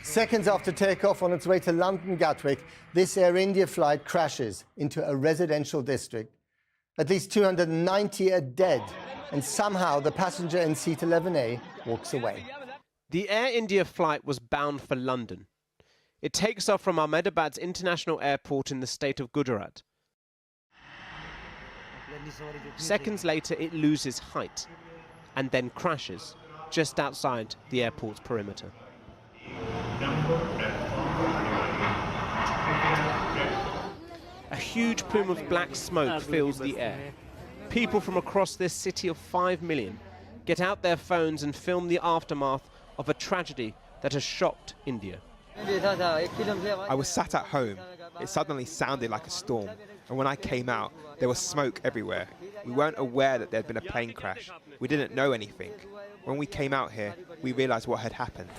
Seconds after takeoff on its way to London Gatwick, this Air India flight crashes into a residential district. At least 290 are dead, and somehow the passenger in seat 11A walks away. The Air India flight was bound for London. It takes off from Ahmedabad's international airport in the state of Gujarat. Seconds later, it loses height and then crashes just outside the airport's perimeter. A huge plume of black smoke fills the air. People from across this city of 5 million get out their phones and film the aftermath of a tragedy that has shocked India. I was sat at home. It suddenly sounded like a storm, and when I came out, there was smoke everywhere. We weren't aware that there'd been a plane crash. We didn't know anything. When we came out here, we realized what had happened.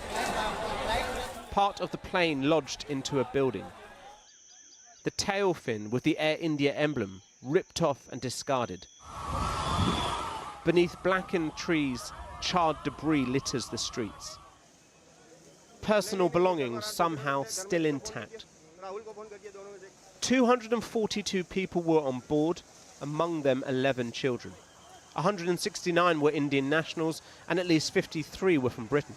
Part of the plane lodged into a building. The tail fin with the Air India emblem ripped off and discarded. Beneath blackened trees, charred debris litters the streets. Personal belongings somehow still intact. 242 people were on board, among them 11 children. 169 were Indian nationals and at least 53 were from Britain.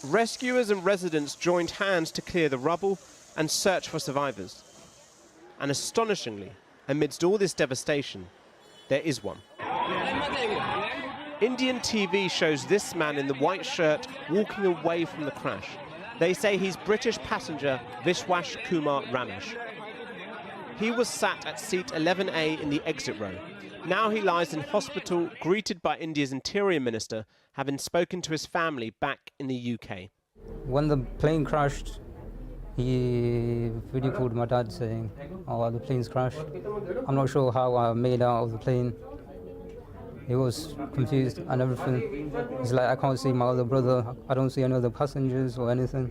Rescuers and residents joined hands to clear the rubble and search for survivors. And astonishingly, amidst all this devastation, there is one. Indian TV shows this man in the white shirt walking away from the crash. They say he's British passenger Vishwas Kumar Ramesh. He was sat at seat 11A in the exit row. Now he lies in hospital, greeted by India's Interior Minister, having spoken to his family back in the UK. When the plane crashed, he video called my dad saying, "Oh, the plane's crashed." I'm not sure how I made out of the plane. He was confused and everything. He's like, "I can't see my other brother. I don't see any other passengers or anything."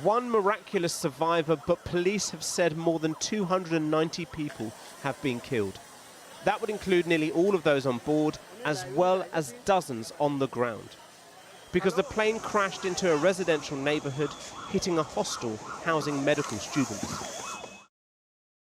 One miraculous survivor, but police have said more than 290 people have been killed. That would include nearly all of those on board, as well as dozens on the ground. Because the plane crashed into a residential neighbourhood, hitting a hostel housing medical students.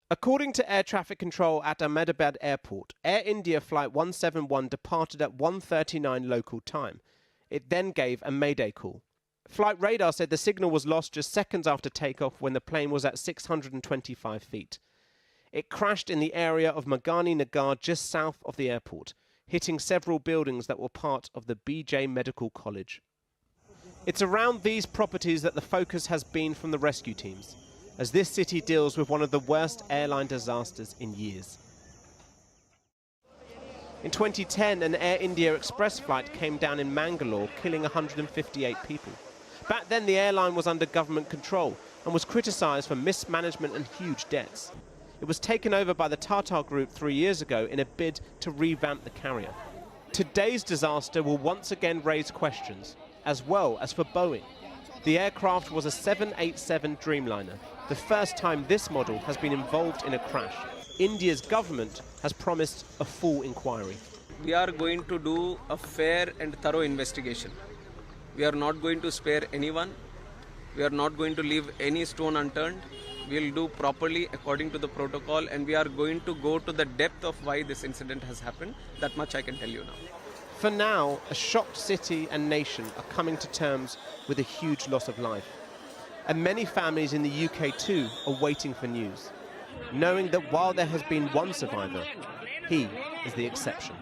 According to air traffic control at Ahmedabad Airport, Air India Flight 171 departed at 1:39 local time. It then gave a mayday call. Flight radar said the signal was lost just seconds after takeoff when the plane was at 625 feet. It crashed in the area of Magani Nagar just south of the airport, hitting several buildings that were part of the BJ Medical College. It's around these properties that the focus has been from the rescue teams, as this city deals with one of the worst airline disasters in years. In 2010, an Air India Express flight came down in Mangalore, killing 158 people. Back then, the airline was under government control and was criticised for mismanagement and huge debts. It was taken over by the Tata Group 3 years ago in a bid to revamp the carrier. Today's disaster will once again raise questions, as well as for Boeing. The aircraft was a 787 Dreamliner, the first time this model has been involved in a crash. India's government has promised a full inquiry. We are going to do a fair and thorough investigation. We are not going to spare anyone. We are not going to leave any stone unturned. We will do properly according to the protocol, and we are going to go to the depth of why this incident has happened. That much I can tell you now. For now, a shocked city and nation are coming to terms with a huge loss of life. And many families in the UK too are waiting for news, knowing that while there has been one survivor, he is the exception.